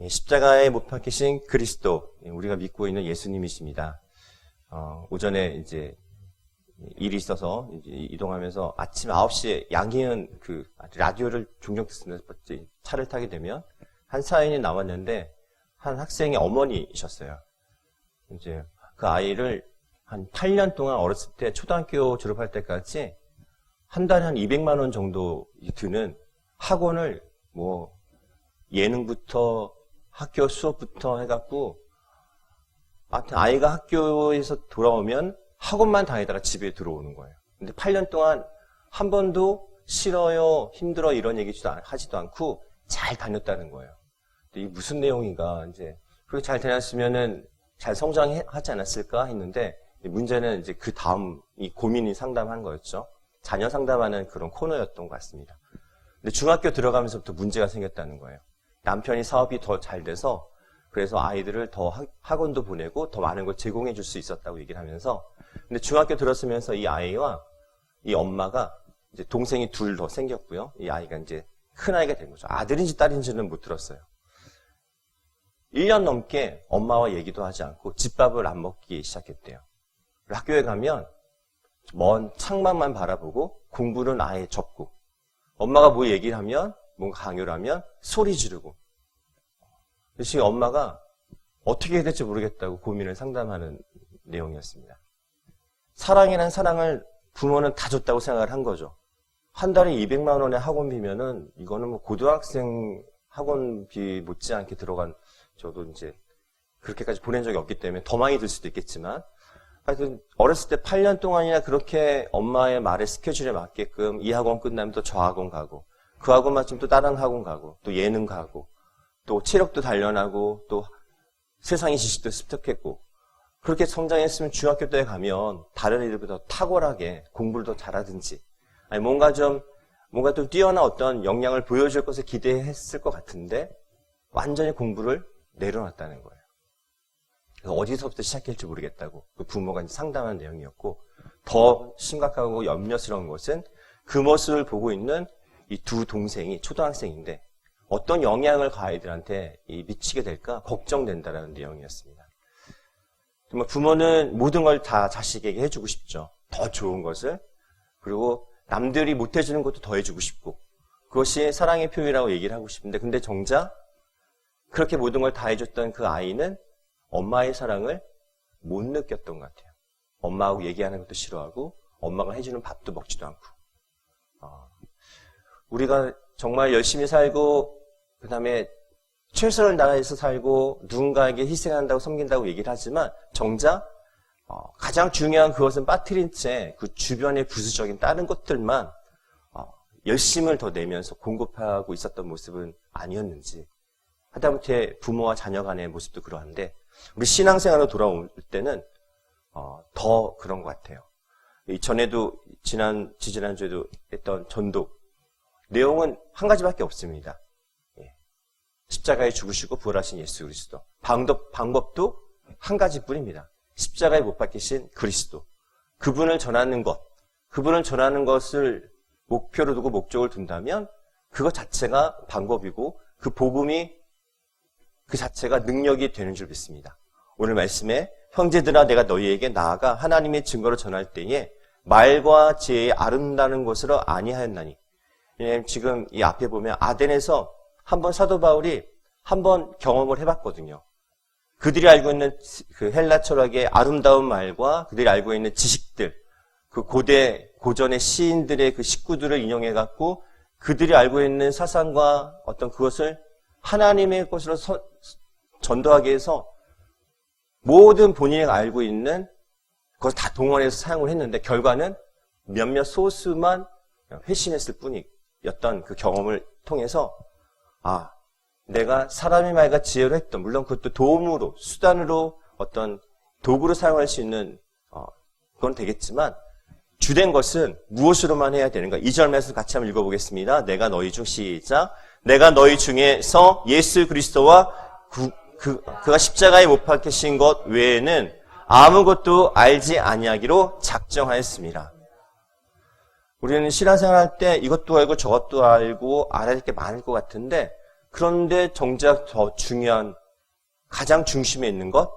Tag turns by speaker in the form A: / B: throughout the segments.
A: 십자가에 못 박히신 그리스도, 우리가 믿고 있는 예수님이십니다. 오전에 이제 일이 있어서 이제 이동하면서 아침 9시에 양희은 라디오를 종종 듣습니다. 차를 타게 되면 한 사연이 나왔는데 한 학생의 어머니이셨어요. 이제 그 아이를 한 8년 동안 어렸을 때 초등학교 졸업할 때까지 한 달에 한 200만 원 정도 드는 학원을 예능부터 학교 수업부터 해갖고 하여튼 아이가 학교에서 돌아오면 학원만 다니다가 집에 들어오는 거예요. 근데 8년 동안 한 번도 싫어요, 힘들어 이런 얘기 하지도 않고 잘 다녔다는 거예요. 근데 이게 무슨 내용인가 이제 그렇게 잘 다녔으면은 잘 성장하지 않았을까 했는데 문제는 이제 그 다음 이 고민이 상담한 거였죠. 자녀 상담하는 그런 코너였던 것 같습니다. 근데 중학교 들어가면서부터 문제가 생겼다는 거예요. 남편이 사업이 더 잘 돼서 그래서 아이들을 더 학원도 보내고 더 많은 걸 제공해 줄 수 있었다고 얘기를 하면서 근데 중학교 들었으면서 이 아이와 이 엄마가 이제 동생이 둘 더 생겼고요. 이 아이가 이제 큰아이가 된 거죠. 아들인지 딸인지는 못 들었어요. 1년 넘게 엄마와 얘기도 하지 않고 집밥을 안 먹기 시작했대요. 학교에 가면 먼 창밖만 바라보고 공부는 아예 접고 엄마가 뭐 얘기를 하면 뭔가 강요를 하면 소리 지르고 그래서 엄마가 어떻게 해야 될지 모르겠다고 고민을 상담하는 내용이었습니다. 사랑이란 사랑을 부모는 다 줬다고 생각을 한 거죠. 한 달에 200만 원의 학원비면은 이거는 고등학생 학원비 못지않게 들어간 저도 이제 그렇게까지 보낸 적이 없기 때문에 더 많이 들 수도 있겠지만 하여튼 어렸을 때 8년 동안이나 그렇게 엄마의 말에 스케줄에 맞게끔 이 학원 끝나면 또 저 학원 가고 그 학원 마치면 또 다른 학원 가고 또 예능 가고 또 체력도 단련하고 또 세상의 지식도 습득했고 그렇게 성장했으면 중학교 때 가면 다른 애들보다 탁월하게 공부를 더 잘하든지 아니 뭔가 좀 뛰어난 어떤 역량을 보여줄 것을 기대했을 것 같은데 완전히 공부를 내려놨다는 거예요. 그래서 어디서부터 시작할지 모르겠다고 그 부모가 이제 상담한 내용이었고 더 심각하고 염려스러운 것은 그 모습을 보고 있는 이 두 동생이 초등학생인데 어떤 영향을 그 아이들한테 미치게 될까 걱정된다라는 내용이었습니다. 정말 부모는 모든 걸 다 자식에게 해주고 싶죠. 더 좋은 것을. 그리고 남들이 못 해주는 것도 더 해주고 싶고 그것이 사랑의 표현이라고 얘기를 하고 싶은데 근데 정작 그렇게 모든 걸 다 해줬던 그 아이는 엄마의 사랑을 못 느꼈던 것 같아요. 엄마하고 얘기하는 것도 싫어하고 엄마가 해주는 밥도 먹지도 않고 우리가 정말 열심히 살고 그 다음에 최선을 다해서 살고 누군가에게 희생한다고 섬긴다고 얘기를 하지만 정작 가장 중요한 그것은 빠뜨린 채 그 주변의 부수적인 다른 것들만 열심을 더 내면서 공급하고 있었던 모습은 아니었는지 하다못해 부모와 자녀 간의 모습도 그러한데 우리 신앙생활로 돌아올 때는 더 그런 것 같아요. 전에도 지지난주에도 했던 전도 내용은 한 가지밖에 없습니다. 십자가에 죽으시고 부활하신 예수 그리스도. 방법도 한 가지뿐입니다. 십자가에 못 박히신 그리스도. 그분을 전하는 것을 목표로 두고 목적을 둔다면 그것 자체가 방법이고 그 복음이 그 자체가 능력이 되는 줄 믿습니다. 오늘 말씀에 형제들아 내가 너희에게 나아가 하나님의 증거를 전할 때에 말과 지혜의 아름다운 것으로 아니하였나니. 왜냐하면 지금 이 앞에 보면 아덴에서 한번 사도 바울이 한번 경험을 해봤거든요. 그들이 알고 있는 그 헬라 철학의 아름다운 말과 그들이 알고 있는 지식들, 그 고전의 시인들의 그 식구들을 인용해갖고 그들이 알고 있는 사상과 어떤 그것을 하나님의 것으로 전도하기 위해서 모든 본인이 알고 있는 그것을 다 동원해서 사용을 했는데 결과는 몇몇 소수만 회심했을 뿐이었던 그 경험을 통해서 내가 사람의 말과 지혜로 했던 물론 그것도 도움으로 수단으로 어떤 도구로 사용할 수 있는 그건 되겠지만 주된 것은 무엇으로만 해야 되는가? 2절 말씀 같이 한번 읽어보겠습니다. 내가 너희 중에서 예수 그리스도와 그가 십자가에 못 박히신 것 외에는 아무것도 알지 아니하기로 작정하였습니다. 우리는 신앙생활 할 때 이것도 알고 저것도 알고 알아야 될 게 많을 것 같은데 그런데 정작 더 중요한 가장 중심에 있는 것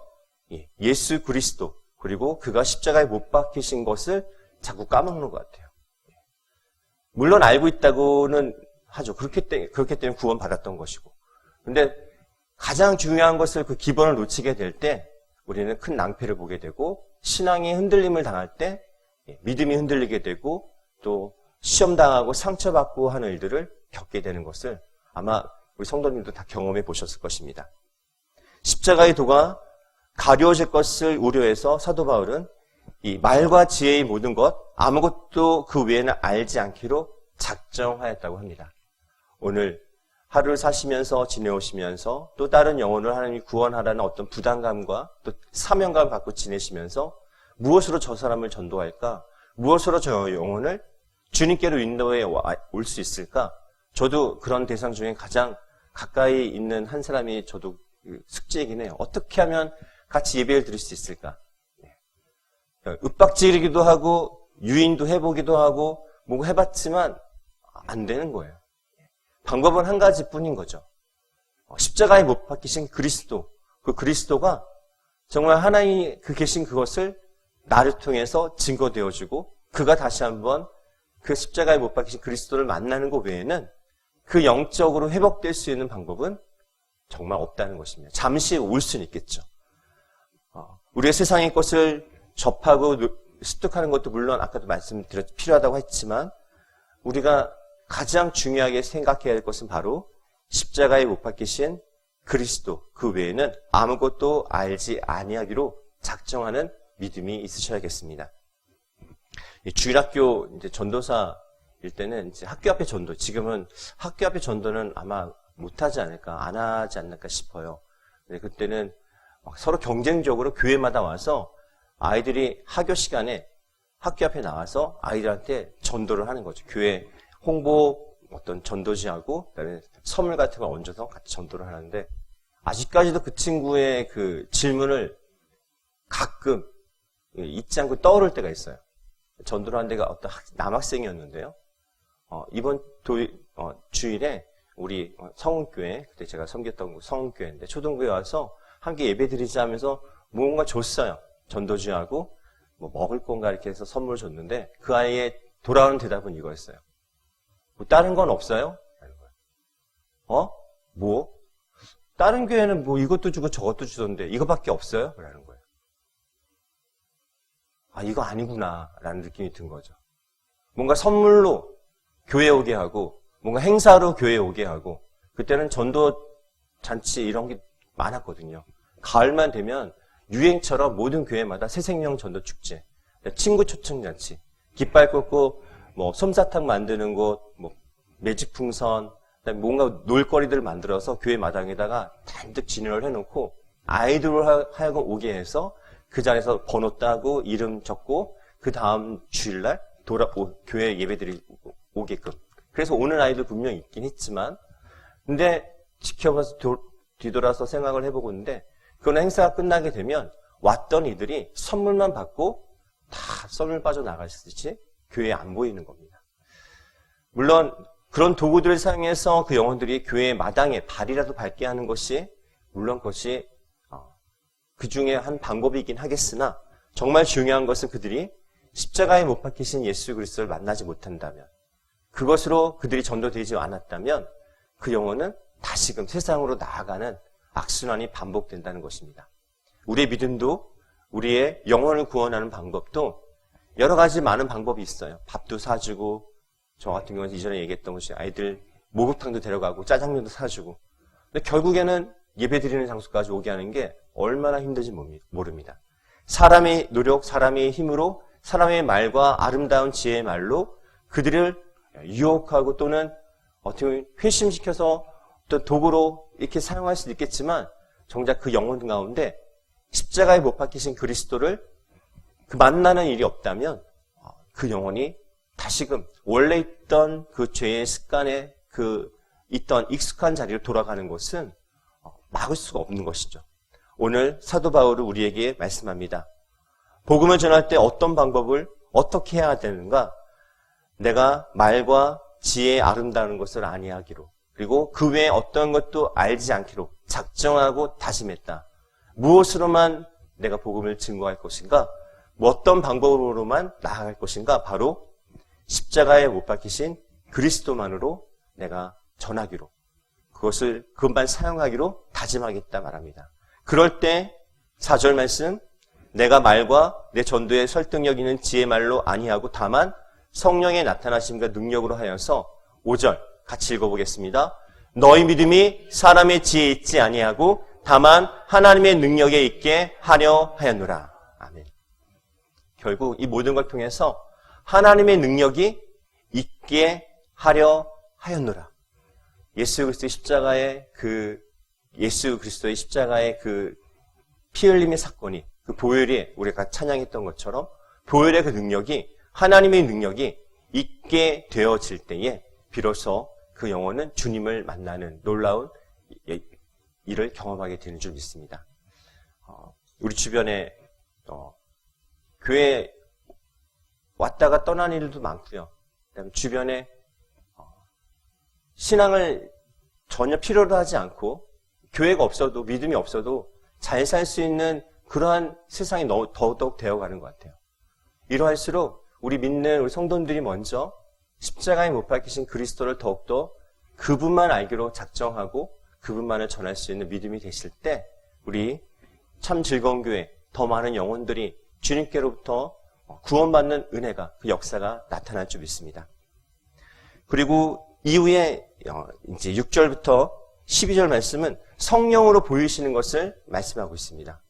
A: 예수 그리스도 그리고 그가 십자가에 못 박히신 것을 자꾸 까먹는 것 같아요. 물론 알고 있다고는 하죠. 그렇기 때문에 구원받았던 것이고. 근데 가장 중요한 것을 그 기본을 놓치게 될 때 우리는 큰 낭패를 보게 되고 신앙이 흔들림을 당할 때 믿음이 흔들리게 되고 또 시험당하고 상처받고 하는 일들을 겪게 되는 것을 아마 우리 성도님도 다 경험해 보셨을 것입니다. 십자가의 도가 가려워질 것을 우려해서 사도 바울은 이 말과 지혜의 모든 것 아무것도 그 외에는 알지 않기로 작정하였다고 합니다. 오늘 하루를 사시면서 지내오시면서 또 다른 영혼을 하나님이 구원하라는 어떤 부담감과 또 사명감을 갖고 지내시면서 무엇으로 저 사람을 전도할까? 무엇으로 저 영혼을 주님께로 인도해 올 수 있을까? 저도 그런 대상 중에 가장 가까이 있는 한 사람이 저도 숙제이긴 해요. 어떻게 하면 같이 예배를 드릴 수 있을까? 윽박지르기도 하고 유인도 해보기도 하고 뭐 해봤지만 안 되는 거예요. 방법은 한 가지뿐인 거죠. 십자가에 못 박히신 그리스도, 그 그리스도가 정말 하나님이 계신 그것을 나를 통해서 증거되어주고 그가 다시 한번 그 십자가에 못 박히신 그리스도를 만나는 것 외에는 그 영적으로 회복될 수 있는 방법은 정말 없다는 것입니다. 잠시 올 수는 있겠죠. 우리가 세상의 것을 접하고 습득하는 것도 물론 아까도 말씀드렸죠. 필요하다고 했지만 우리가 가장 중요하게 생각해야 할 것은 바로 십자가에 못 박히신 그리스도 그 외에는 아무것도 알지 아니하기로 작정하는 믿음이 있으셔야겠습니다. 주일학교 이제 전도사일 때는 이제 학교 앞에 전도, 지금은 학교 앞에 전도는 아마 못하지 않을까, 안 하지 않을까 싶어요. 근데 그때는 서로 경쟁적으로 교회마다 와서 아이들이 학교 시간에 학교 앞에 나와서 아이들한테 전도를 하는 거죠. 교회 홍보 어떤 전도지하고 그다음에 선물 같은 걸 얹어서 같이 전도를 하는데 아직까지도 그 친구의 그 질문을 가끔 잊지 않고 떠오를 때가 있어요. 전도를 한 데가 어떤 남학생이었는데요. 이번 주일에 우리 성운교회, 그때 제가 섬겼던 곳 성운교회인데 초등부에 와서 함께 예배 드리자 하면서 뭔가 줬어요. 전도지하고 뭐 먹을 건가 이렇게 해서 선물을 줬는데 그 아이의 돌아오는 대답은 이거였어요. 뭐 다른 건 없어요? 뭐? 다른 교회는 뭐 이것도 주고 저것도 주던데 이거밖에 없어요? 라는 거예요. 아, 이거 아니구나 라는 느낌이 든 거죠. 뭔가 선물로 교회 오게 하고 뭔가 행사로 교회 오게 하고 그때는 전도 잔치 이런 게 많았거든요. 가을만 되면 유행처럼 모든 교회마다 새생명 전도 축제, 친구 초청 잔치, 깃발 꽂고 뭐 솜사탕 만드는 곳, 뭐 매직 풍선, 그다음에 뭔가 놀거리들을 만들어서 교회 마당에다가 잔뜩 진열을 해놓고 아이들을 하여금 오게 해서 그 자리에서 번호 따고 이름 적고 그 다음 주일날 교회 예배들이 오게끔. 그래서 오는 아이들 분명히 있긴 했지만 근데 지켜봐서 뒤돌아서 생각을 해보고 있는데 그런 행사가 끝나게 되면 왔던 이들이 선물만 받고 다 썰물 빠져나가시듯이 교회에 안 보이는 겁니다. 물론 그런 도구들을 사용해서 그 영혼들이 교회 마당에 발이라도 밟게 하는 것이 물론 그것이 그 중에 한 방법이긴 하겠으나 정말 중요한 것은 그들이 십자가에 못 박히신 예수 그리스도를 만나지 못한다면 그것으로 그들이 전도되지 않았다면 그 영혼은 다시금 세상으로 나아가는 악순환이 반복된다는 것입니다. 우리의 믿음도 우리의 영혼을 구원하는 방법도 여러 가지 많은 방법이 있어요. 밥도 사주고 저 같은 경우는 이전에 얘기했던 것이 아이들 목욕탕도 데려가고 짜장면도 사주고 근데 결국에는 예배드리는 장소까지 오게 하는 게 얼마나 힘든지 모릅니다. 사람의 노력, 사람의 힘으로 사람의 말과 아름다운 지혜의 말로 그들을 유혹하고 또는 어떻게 보면 회심시켜서 또 도구로 이렇게 사용할 수도 있겠지만 정작 그 영혼 가운데 십자가에 못 박히신 그리스도를 그 만나는 일이 없다면 그 영혼이 다시금 원래 있던 그 죄의 습관에 그 있던 익숙한 자리로 돌아가는 것은 막을 수가 없는 것이죠. 오늘 사도 바울은 우리에게 말씀합니다. 복음을 전할 때 어떤 방법을 어떻게 해야 되는가? 내가 말과 지혜의 아름다운 것을 아니하기로. 그리고 그 외에 어떤 것도 알지 않기로 작정하고 다짐했다. 무엇으로만 내가 복음을 증거할 것인가? 뭐 어떤 방법으로만 나아갈 것인가? 바로 십자가에 못 박히신 그리스도만으로 내가 전하기로, 그것만 사용하기로 다짐하겠다 말합니다. 그럴 때 4절 말씀, 내가 말과 내 전도에 설득력 있는 지혜 말로 아니하고 다만 성령의 나타나심과 능력으로 하여서 5절 같이 읽어보겠습니다. 너희 믿음이 사람의 지혜에 있지 아니하고 다만 하나님의 능력에 있게 하려 하였노라. 아멘. 결국 이 모든 걸 통해서 하나님의 능력이 있게 하려 하였노라. 예수 그리스도의 십자가의 그 피 흘림의 사건이, 그 보혈이 우리가 찬양했던 것처럼 보혈의 그 능력이, 하나님의 능력이 있게 되어질 때에 비로소 그 영혼은 주님을 만나는 놀라운 일을 경험하게 되는 줄 믿습니다. 우리 주변에 교회 왔다가 떠난 일도 많고요. 그다음에 주변에 신앙을 전혀 필요로 하지 않고 교회가 없어도, 믿음이 없어도 잘 살 수 있는 그러한 세상이 더더욱 되어가는 것 같아요. 이러할수록 우리 믿는 우리 성도들이 먼저 십자가에 못 박히신 그리스도를 더욱더 그분만 알기로 작정하고 그분만을 전할 수 있는 믿음이 되실 때 우리 참 즐거운 교회, 더 많은 영혼들이 주님께로부터 구원받는 은혜가, 그 역사가 나타날 줄 믿습니다. 그리고 이후에 이제 6절부터 12절 말씀은 성령으로 보이시는 것을 말씀하고 있습니다.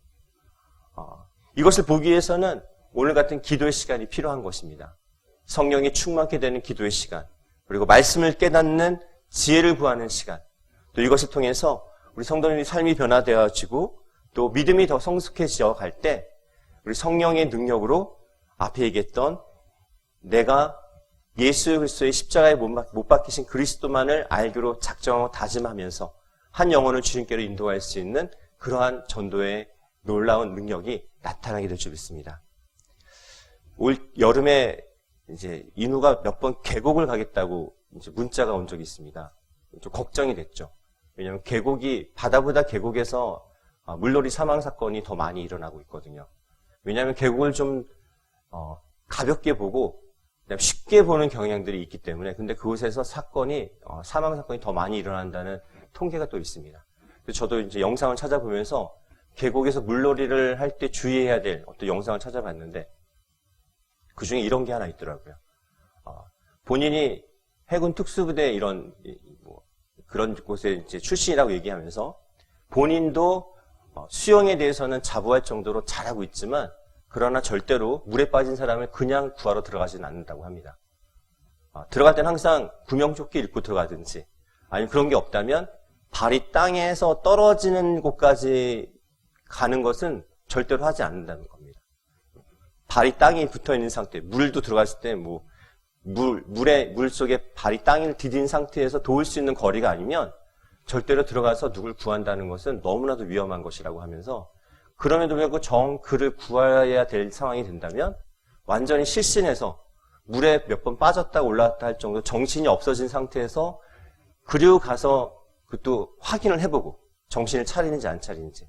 A: 이것을 보기 위해서는 오늘 같은 기도의 시간이 필요한 것입니다. 성령이 충만케 되는 기도의 시간, 그리고 말씀을 깨닫는 지혜를 구하는 시간, 또 이것을 통해서 우리 성도님의 삶이 변화되어지고 또 믿음이 더 성숙해져 갈 때 우리 성령의 능력으로 앞에 얘기했던 내가 예수 그리스도의 십자가에 못 박히신 그리스도만을 알기로 작정하고 다짐하면서 한 영혼을 주님께로 인도할 수 있는 그러한 전도의 놀라운 능력이 나타나게 될 줄 믿습니다. 올 여름에 이제 인우가 몇 번 계곡을 가겠다고 이제 문자가 온 적이 있습니다. 좀 걱정이 됐죠. 왜냐하면 바다보다 계곡에서 물놀이 사망 사건이 더 많이 일어나고 있거든요. 왜냐하면 계곡을 좀 가볍게 보고 쉽게 보는 경향들이 있기 때문에, 근데 그곳에서 사망 사건이 더 많이 일어난다는 통계가 또 있습니다. 그래서 저도 이제 영상을 찾아보면서 계곡에서 물놀이를 할 때 주의해야 될 어떤 영상을 찾아봤는데 그 중에 이런 게 하나 있더라고요. 본인이 해군 특수부대 그런 곳에 이제 출신이라고 얘기하면서 본인도 수영에 대해서는 자부할 정도로 잘하고 있지만 그러나 절대로 물에 빠진 사람을 그냥 구하러 들어가지는 않는다고 합니다. 들어갈 땐 항상 구명조끼 입고 들어가든지 아니면 그런 게 없다면 발이 땅에서 떨어지는 곳까지 가는 것은 절대로 하지 않는다는 겁니다. 발이 땅에 붙어 있는 상태, 물도 들어갔을 때 물 속에 발이 땅을 디딘 상태에서 도울 수 있는 거리가 아니면 절대로 들어가서 누굴 구한다는 것은 너무나도 위험한 것이라고 하면서, 그럼에도 불구하고 그를 구해야 될 상황이 된다면 완전히 실신해서 물에 몇 번 빠졌다 올라왔다 할 정도 정신이 없어진 상태에서 그리고 가서 그것도 확인을 해보고 정신을 차리는지 안 차리는지,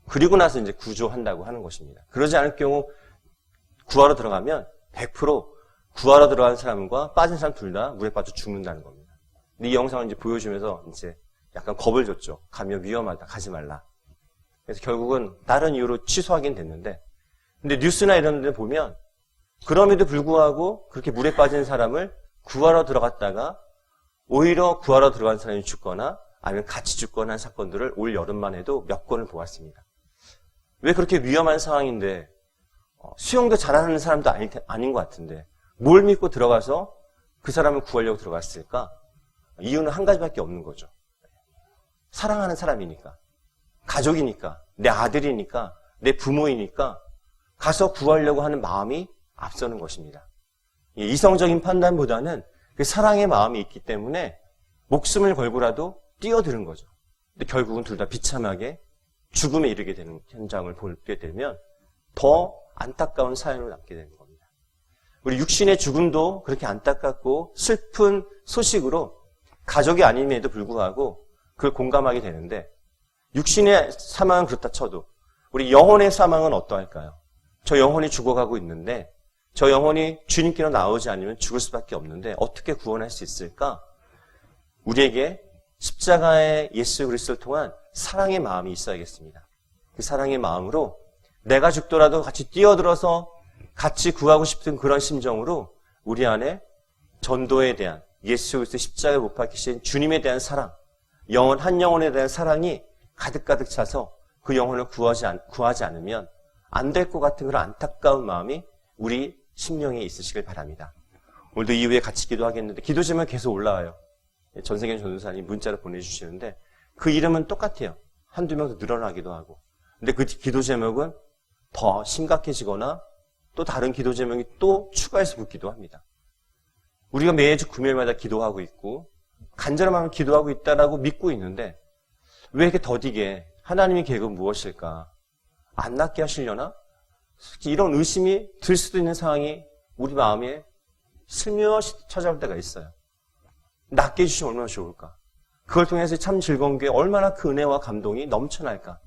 A: 그리고 나서 이제 구조한다고 하는 것입니다. 그러지 않을 경우 구하러 들어가면 100% 구하러 들어간 사람과 빠진 사람 둘 다 물에 빠져 죽는다는 겁니다. 근데 이 영상을 이제 보여주면서 이제 약간 겁을 줬죠. 가면 위험하다, 가지 말라. 그래서 결국은 다른 이유로 취소하긴 됐는데, 근데 뉴스나 이런 데 보면 그럼에도 불구하고 그렇게 물에 빠진 사람을 구하러 들어갔다가 오히려 구하러 들어간 사람이 죽거나 아니면 같이 죽거나 한 사건들을 올 여름만 해도 몇 건을 보았습니다. 왜 그렇게 위험한 상황인데 수영도 잘하는 사람도 아닌 것 같은데 뭘 믿고 들어가서 그 사람을 구하려고 들어갔을까? 이유는 한 가지밖에 없는 거죠. 사랑하는 사람이니까, 가족이니까, 내 아들이니까, 내 부모이니까 가서 구하려고 하는 마음이 앞서는 것입니다. 이성적인 판단보다는 그 사랑의 마음이 있기 때문에 목숨을 걸고라도 뛰어드는 거죠. 근데 결국은 둘 다 비참하게 죽음에 이르게 되는 현장을 보게 되면 더 안타까운 사연을 남게 되는 겁니다. 우리 육신의 죽음도 그렇게 안타깝고 슬픈 소식으로 가족이 아님에도 불구하고 그걸 공감하게 되는데 육신의 사망은 그렇다 쳐도 우리 영혼의 사망은 어떠할까요? 저 영혼이 죽어가고 있는데 저 영혼이 주님께로 나오지 않으면 죽을 수밖에 없는데 어떻게 구원할 수 있을까? 우리에게 십자가의 예수 그리스도를 통한 사랑의 마음이 있어야겠습니다. 그 사랑의 마음으로 내가 죽더라도 같이 뛰어들어서 같이 구하고 싶은 그런 심정으로 우리 안에 전도에 대한 예수 그리스도 십자가에 못 박히신 주님에 대한 사랑, 영혼 한 영혼에 대한 사랑이 가득가득 차서 그 영혼을 구하지 않으면 안 될 것 같은 그런 안타까운 마음이 우리 심령에 있으시길 바랍니다. 오늘도 이후에 같이 기도하겠는데 기도 제목이 계속 올라와요. 전세경 전도사님 문자로 보내주시는데 그 이름은 똑같아요. 한두 명 더 늘어나기도 하고. 근데 그 기도 제목은 더 심각해지거나 또 다른 기도 제목이 또 추가해서 붙기도 합니다. 우리가 매주 금요일마다 기도하고 있고 간절한 마음으로 기도하고 있다라고 믿고 있는데 왜 이렇게 더디게 하나님의 계획은 무엇일까? 안 낫게 하시려나? 이런 의심이 들 수도 있는 상황이 우리 마음에 슬며시 찾아올 때가 있어요. 낫게 해주시면 얼마나 좋을까? 그걸 통해서 참 즐거운 게 얼마나 그 은혜와 감동이 넘쳐날까?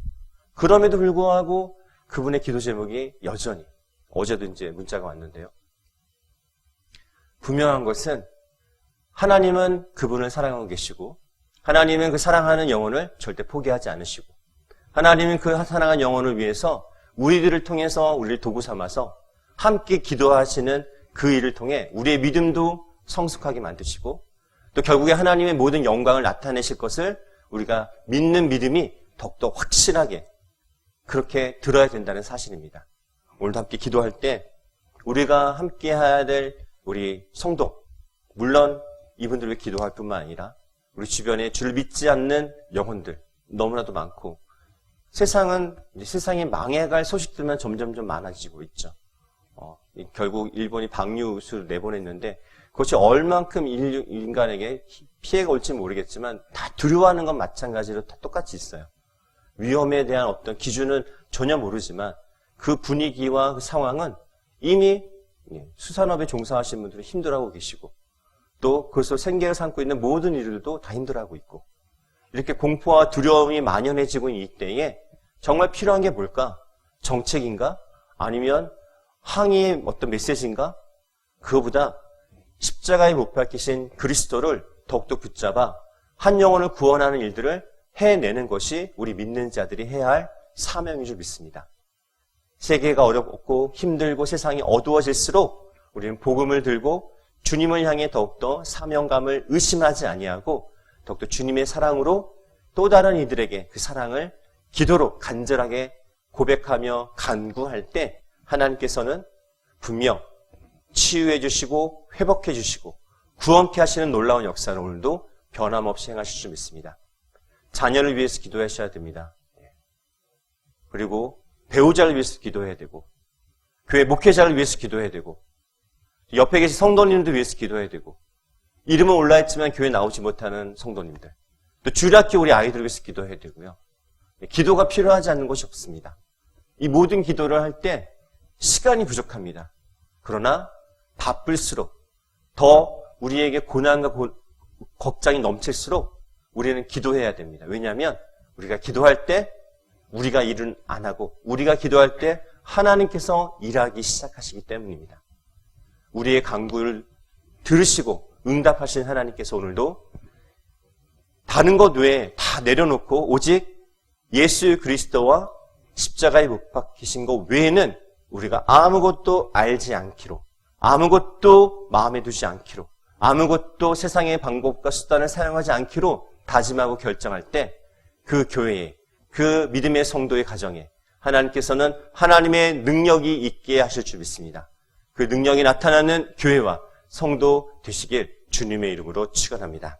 A: 그럼에도 불구하고 그분의 기도 제목이 여전히 어제도 이제 문자가 왔는데요. 분명한 것은 하나님은 그분을 사랑하고 계시고 하나님은 그 사랑하는 영혼을 절대 포기하지 않으시고 하나님은 그 사랑하는 영혼을 위해서 우리들을 통해서 우리를 도구 삼아서 함께 기도하시는 그 일을 통해 우리의 믿음도 성숙하게 만드시고 또 결국에 하나님의 모든 영광을 나타내실 것을 우리가 믿는 믿음이 더욱더 확실하게 그렇게 들어야 된다는 사실입니다. 오늘도 함께 기도할 때 우리가 함께 해야 될 우리 성도, 물론 이분들을 기도할 뿐만 아니라 우리 주변에 주를 믿지 않는 영혼들 너무나도 많고 세상이 망해갈 소식들만 점점점 많아지고 있죠. 결국 일본이 방류수를 내보냈는데 그것이 얼만큼 인간에게 피해가 올지 모르겠지만 다 두려워하는 건 마찬가지로 다 똑같이 있어요. 위험에 대한 어떤 기준은 전혀 모르지만 그 분위기와 그 상황은 이미 수산업에 종사하시는 분들은 힘들어하고 계시고 또 그것으로 생계를 삼고 있는 모든 이들도 다 힘들어하고 있고 이렇게 공포와 두려움이 만연해지고 있는 이때에 정말 필요한 게 뭘까? 정책인가? 아니면 항의의 어떤 메시지인가? 그거보다 십자가에 못 박히신 그리스도를 더욱더 붙잡아 한 영혼을 구원하는 일들을 해내는 것이 우리 믿는 자들이 해야 할 사명인 줄 믿습니다. 세계가 어렵고 힘들고 세상이 어두워질수록 우리는 복음을 들고 주님을 향해 더욱더 사명감을 의심하지 아니하고 더욱더 주님의 사랑으로 또 다른 이들에게 그 사랑을 기도로 간절하게 고백하며 간구할 때 하나님께서는 분명 치유해 주시고 회복해 주시고 구원케 하시는 놀라운 역사를 오늘도 변함없이 행하실 줄 믿습니다. 자녀를 위해서 기도하셔야 됩니다. 그리고 배우자를 위해서 기도해야 되고 교회 목회자를 위해서 기도해야 되고 옆에 계신 성도님들 위해서 기도해야 되고 이름은 올라있지만 교회 나오지 못하는 성도님들 또 주일학교 우리 아이들을 위해서 기도해야 되고요. 기도가 필요하지 않는 것이 없습니다. 이 모든 기도를 할 때 시간이 부족합니다. 그러나 바쁠수록 더 우리에게 고난과 걱정이 넘칠수록 우리는 기도해야 됩니다. 왜냐하면 우리가 기도할 때 우리가 일은 안 하고 우리가 기도할 때 하나님께서 일하기 시작하시기 때문입니다. 우리의 간구를 들으시고 응답하신 하나님께서 오늘도 다른 것 외에 다 내려놓고 오직 예수 그리스도와 십자가에 못 박히신 것 외에는 우리가 아무것도 알지 않기로 아무것도 마음에 두지 않기로 아무것도 세상의 방법과 수단을 사용하지 않기로 다짐하고 결정할 때 그 교회에 그 믿음의 성도의 가정에 하나님께서는 하나님의 능력이 있게 하실 줄 믿습니다. 그 능력이 나타나는 교회와 성도 되시길 주님의 이름으로 축원합니다.